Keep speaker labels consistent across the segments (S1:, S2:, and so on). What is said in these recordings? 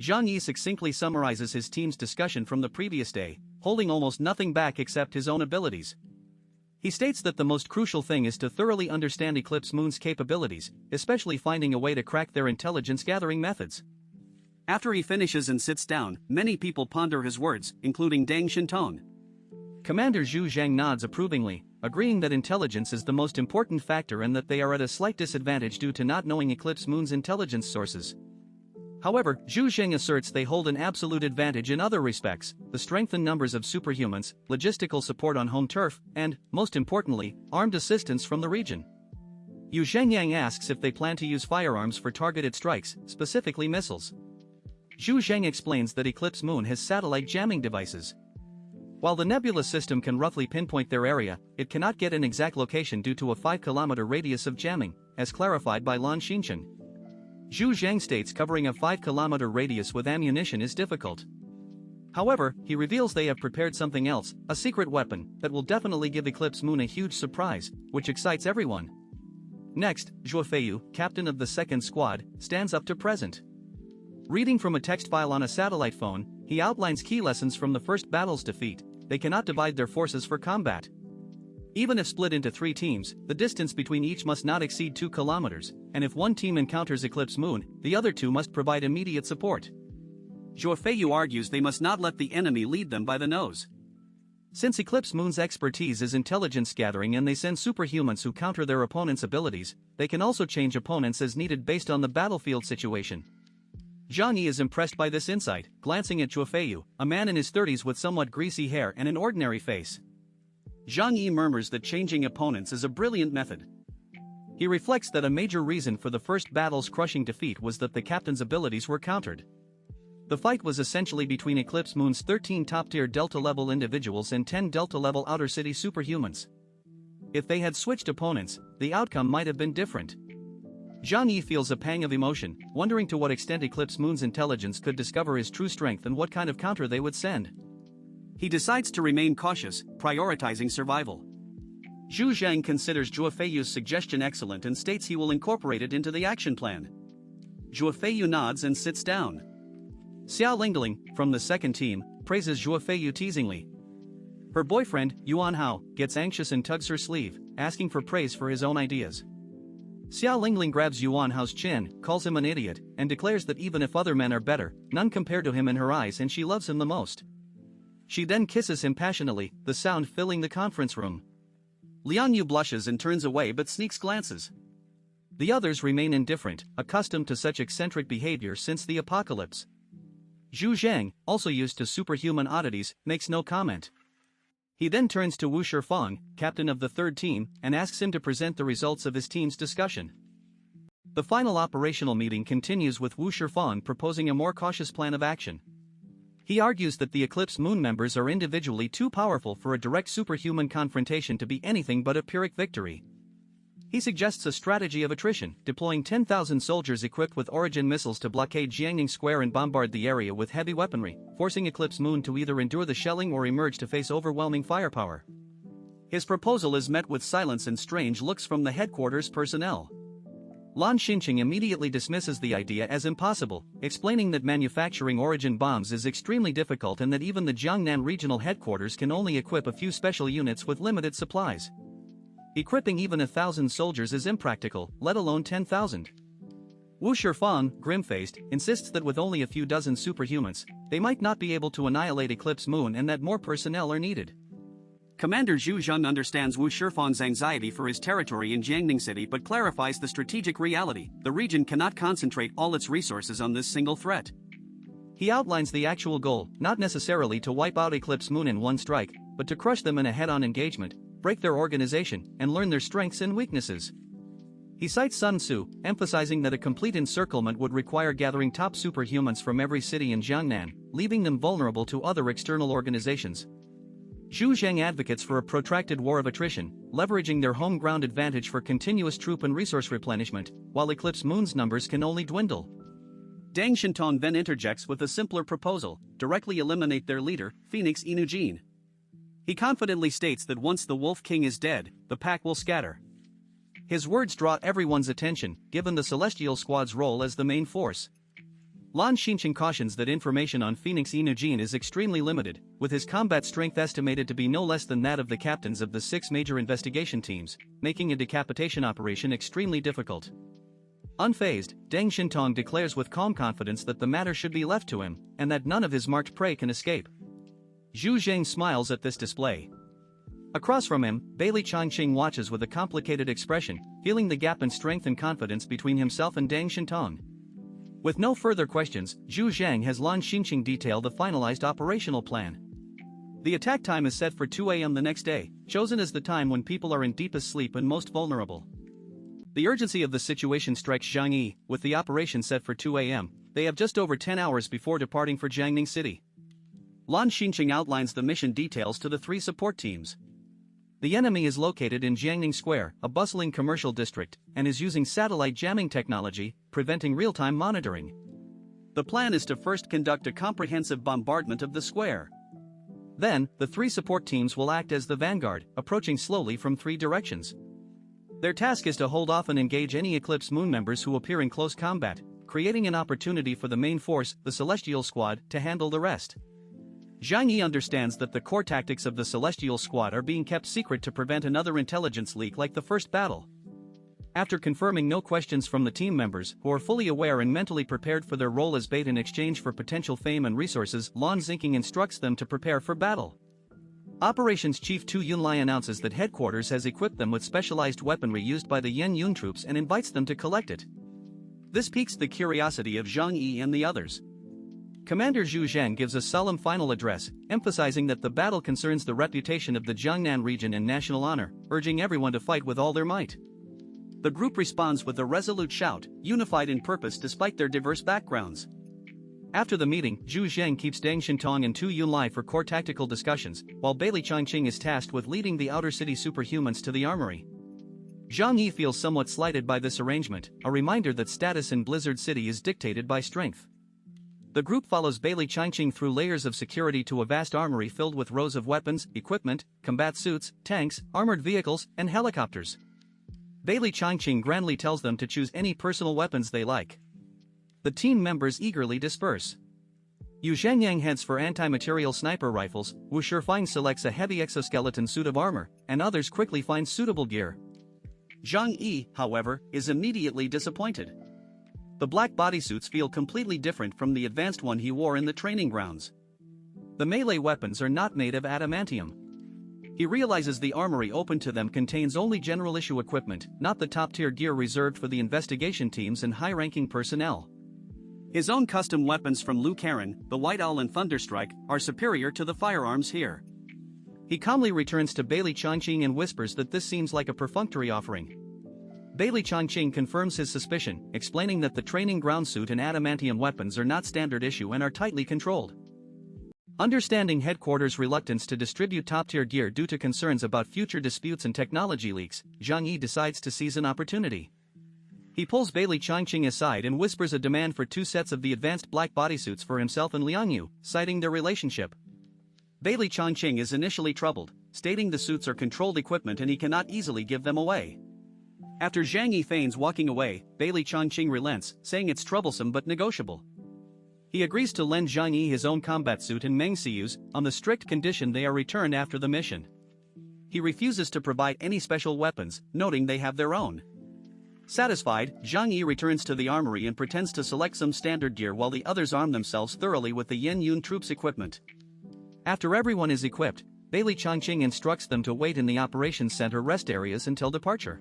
S1: Zhang Yi succinctly summarizes his team's discussion from the previous day, holding almost nothing back except his own abilities. He states that the most crucial thing is to thoroughly understand Eclipse Moon's capabilities, especially finding a way to crack their intelligence-gathering methods. After he finishes and sits down, many people ponder his words, including Deng Shintong. Commander Zhu Zhang nods approvingly, agreeing that intelligence is the most important factor and that they are at a slight disadvantage due to not knowing Eclipse Moon's intelligence sources. However, Zhu Zhang asserts they hold an absolute advantage in other respects: the strength and numbers of superhumans, logistical support on home turf, and, most importantly, armed assistance from the region. Yu Zhengyang asks if they plan to use firearms for targeted strikes, specifically missiles. Zhu Zhang explains that Eclipse Moon has satellite jamming devices. While the nebula system can roughly pinpoint their area, it cannot get an exact location due to a 5-kilometer radius of jamming, as clarified by Lan Xinchen. Zhu Zhang states covering a 5-kilometer radius with ammunition is difficult. However, he reveals they have prepared something else, a secret weapon, that will definitely give Eclipse Moon a huge surprise, which excites everyone. Next, Zhuo Feiyu, captain of the second squad, stands up to present. Reading from a text file on a satellite phone, he outlines key lessons from the first battle's defeat. They cannot divide their forces for combat. Even if split into 3 teams, the distance between each must not exceed 2 kilometers, and if one team encounters Eclipse Moon, the other 2 must provide immediate support. Zhuo Feiyu argues they must not let the enemy lead them by the nose. Since Eclipse Moon's expertise is intelligence gathering and they send superhumans who counter their opponents' abilities, they can also change opponents as needed based on the battlefield situation. Zhang Yi is impressed by this insight, glancing at Zhuo Feiyu, a man in his 30s with somewhat greasy hair and an ordinary face. Zhang Yi murmurs that changing opponents is a brilliant method. He reflects that a major reason for the first battle's crushing defeat was that the captain's abilities were countered. The fight was essentially between Eclipse Moon's 13 top-tier Delta-level individuals and 10 Delta-level Outer City superhumans. If they had switched opponents, the outcome might have been different. Zhang Yi feels a pang of emotion, wondering to what extent Eclipse Moon's intelligence could discover his true strength and what kind of counter they would send. He decides to remain cautious, prioritizing survival. Zhu Zhang considers Zhuo Feiyu's suggestion excellent and states he will incorporate it into the action plan. Zhuo Feiyu nods and sits down. Xiao Lingling, from the second team, praises Zhuo Feiyu teasingly. Her boyfriend, Yuan Hao, gets anxious and tugs her sleeve, asking for praise for his own ideas. Xiao Lingling grabs Yuan Hao's chin, calls him an idiot, and declares that even if other men are better, none compare to him in her eyes and she loves him the most. She then kisses him passionately, the sound filling the conference room. Liang Yu blushes and turns away but sneaks glances. The others remain indifferent, accustomed to such eccentric behavior since the apocalypse. Zhu Zhang, also used to superhuman oddities, makes no comment. He then turns to Wu Shifang, captain of the third team, and asks him to present the results of his team's discussion. The final operational meeting continues with Wu Shifang proposing a more cautious plan of action. He argues that the Eclipse Moon members are individually too powerful for a direct superhuman confrontation to be anything but a Pyrrhic victory. He suggests a strategy of attrition, deploying 10,000 soldiers equipped with Origin missiles to blockade Jiangning Square and bombard the area with heavy weaponry, forcing Eclipse Moon to either endure the shelling or emerge to face overwhelming firepower. His proposal is met with silence and strange looks from the headquarters personnel. Lan Xinchen immediately dismisses the idea as impossible, explaining that manufacturing Origin bombs is extremely difficult and that even the Jiangnan regional headquarters can only equip a few special units with limited supplies. Equipping even 1,000 soldiers is impractical, let alone 10,000. Wu Shifang, grim-faced, insists that with only a few dozen superhumans, they might not be able to annihilate Eclipse Moon and that more personnel are needed. Commander Zhu Zhang understands Wu Shifang's anxiety for his territory in Jiangning City but clarifies the strategic reality: the region cannot concentrate all its resources on this single threat. He outlines the actual goal, not necessarily to wipe out Eclipse Moon in one strike, but to crush them in a head-on engagement, break their organization, and learn their strengths and weaknesses. He cites Sun Tzu, emphasizing that a complete encirclement would require gathering top superhumans from every city in Jiangnan, leaving them vulnerable to other external organizations. Zhu Zhang advocates for a protracted war of attrition, leveraging their home ground advantage for continuous troop and resource replenishment, while Eclipse Moon's numbers can only dwindle. Deng Shintong then interjects with a simpler proposal: directly eliminate their leader, Phoenix Inujin. He confidently states that once the Wolf King is dead, the pack will scatter. His words draw everyone's attention, given the Celestial Squad's role as the main force. Lan Xinqing cautions that information on Phoenix Inujin is extremely limited, with his combat strength estimated to be no less than that of the captains of the 6 major investigation teams, making a decapitation operation extremely difficult. Unfazed, Deng Xintong declares with calm confidence that the matter should be left to him, and that none of his marked prey can escape. Zhu Zheng smiles at this display. Across from him, Bailey Changqing watches with a complicated expression, feeling the gap in strength and confidence between himself and Deng Xintong. With no further questions, Zhu Zhang has Lan Xinqing detail the finalized operational plan. The attack time is set for 2 a.m. the next day, chosen as the time when people are in deepest sleep and most vulnerable. The urgency of the situation strikes Zhang Yi. With the operation set for 2 a.m., they have just over 10 hours before departing for Jiangning City. Lan Xinqing outlines the mission details to the 3 support teams. The enemy is located in Jiangning Square, a bustling commercial district, and is using satellite jamming technology, preventing real-time monitoring. The plan is to first conduct a comprehensive bombardment of the square. Then, the 3 support teams will act as the vanguard, approaching slowly from 3 directions. Their task is to hold off and engage any Eclipse Moon members who appear in close combat, creating an opportunity for the main force, the Celestial Squad, to handle the rest. Zhang Yi understands that the core tactics of the Celestial Squad are being kept secret to prevent another intelligence leak like the first battle. After confirming no questions from the team members, who are fully aware and mentally prepared for their role as bait in exchange for potential fame and resources, Lan Xinqing instructs them to prepare for battle. Operations Chief Tu Yunlai announces that headquarters has equipped them with specialized weaponry used by the Yen Yun troops and invites them to collect it. This piques the curiosity of Zhang Yi and the others. Commander Zhu Zheng gives a solemn final address, emphasizing that the battle concerns the reputation of the Jiangnan region and national honor, urging everyone to fight with all their might. The group responds with a resolute shout, unified in purpose despite their diverse backgrounds. After the meeting, Zhu Zheng keeps Deng Xintong and Tu Yunlai for core tactical discussions, while Bailey Changqing is tasked with leading the outer city superhumans to the armory. Zhang Yi feels somewhat slighted by this arrangement, a reminder that status in Blizzard City is dictated by strength. The group follows Bailey Changqing through layers of security to a vast armory filled with rows of weapons, equipment, combat suits, tanks, armored vehicles, and helicopters. Bailey Changqing grandly tells them to choose any personal weapons they like. The team members eagerly disperse. Yu Zhengyang heads for anti-material sniper rifles, Wu Shifeng selects a heavy exoskeleton suit of armor, and others quickly find suitable gear. Zhang Yi, however, is immediately disappointed. The black bodysuits feel completely different from the advanced one he wore in the training grounds. The melee weapons are not made of adamantium. He realizes the armory open to them contains only general-issue equipment, not the top-tier gear reserved for the investigation teams and high-ranking personnel. His own custom weapons from Lu Karen, the White Owl and Thunderstrike, are superior to the firearms here. He calmly returns to Bailey Changqing and whispers that this seems like a perfunctory offering. Bailey Changqing confirms his suspicion, explaining that the training ground suit and adamantium weapons are not standard issue and are tightly controlled. Understanding headquarters' reluctance to distribute top-tier gear due to concerns about future disputes and technology leaks, Zhang Yi decides to seize an opportunity. He pulls Bailey Changqing aside and whispers a demand for 2 sets of the advanced black bodysuits for himself and Liang Yu, citing their relationship. Bailey Changqing is initially troubled, stating the suits are controlled equipment and he cannot easily give them away. After Zhang Yi feigns walking away, Bailey Changqing relents, saying it's troublesome but negotiable. He agrees to lend Zhang Yi his own combat suit and Meng Xiu's, on the strict condition they are returned after the mission. He refuses to provide any special weapons, noting they have their own. Satisfied, Zhang Yi returns to the armory and pretends to select some standard gear while the others arm themselves thoroughly with the Yen Yun troops' equipment. After everyone is equipped, Bailey Changqing instructs them to wait in the operations center rest areas until departure.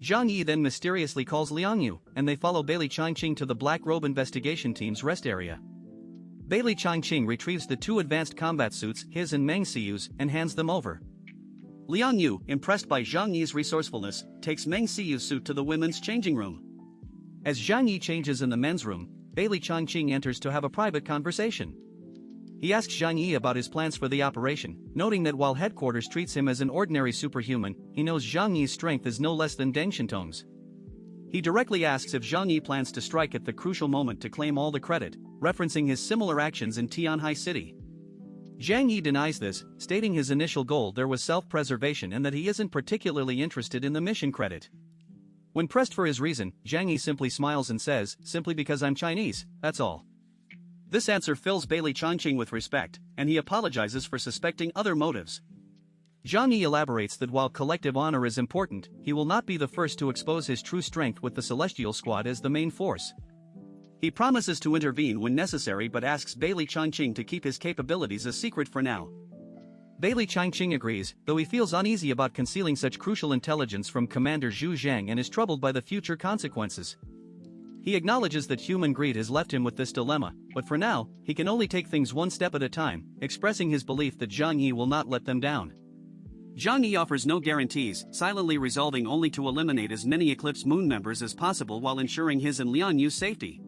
S1: Zhang Yi then mysteriously calls Liang Yu, and they follow Bailey Changqing to the Black Robe investigation team's rest area. Bailey Changqing retrieves the 2 advanced combat suits, his and Meng Xiu's, and hands them over. Liang Yu, impressed by Zhang Yi's resourcefulness, takes Meng Xiu's suit to the women's changing room. As Zhang Yi changes in the men's room, Bailey Changqing enters to have a private conversation. He asks Zhang Yi about his plans for the operation, noting that while headquarters treats him as an ordinary superhuman, he knows Zhang Yi's strength is no less than Deng Xintong's. He directly asks if Zhang Yi plans to strike at the crucial moment to claim all the credit, referencing his similar actions in Tianhai City. Zhang Yi denies this, stating his initial goal there was self-preservation and that he isn't particularly interested in the mission credit. When pressed for his reason, Zhang Yi simply smiles and says, "Simply because I'm Chinese, that's all." This answer fills Bailey Changqing with respect, and he apologizes for suspecting other motives. Zhang Yi elaborates that while collective honor is important, he will not be the first to expose his true strength with the Celestial Squad as the main force. He promises to intervene when necessary but asks Bailey Changqing to keep his capabilities a secret for now. Bailey Changqing agrees, though he feels uneasy about concealing such crucial intelligence from Commander Zhu Zhang and is troubled by the future consequences. He acknowledges that human greed has left him with this dilemma, but for now, he can only take things one step at a time, expressing his belief that Zhang Yi will not let them down. Zhang Yi offers no guarantees, silently resolving only to eliminate as many Eclipse Moon members as possible while ensuring his and Lian Yu's safety.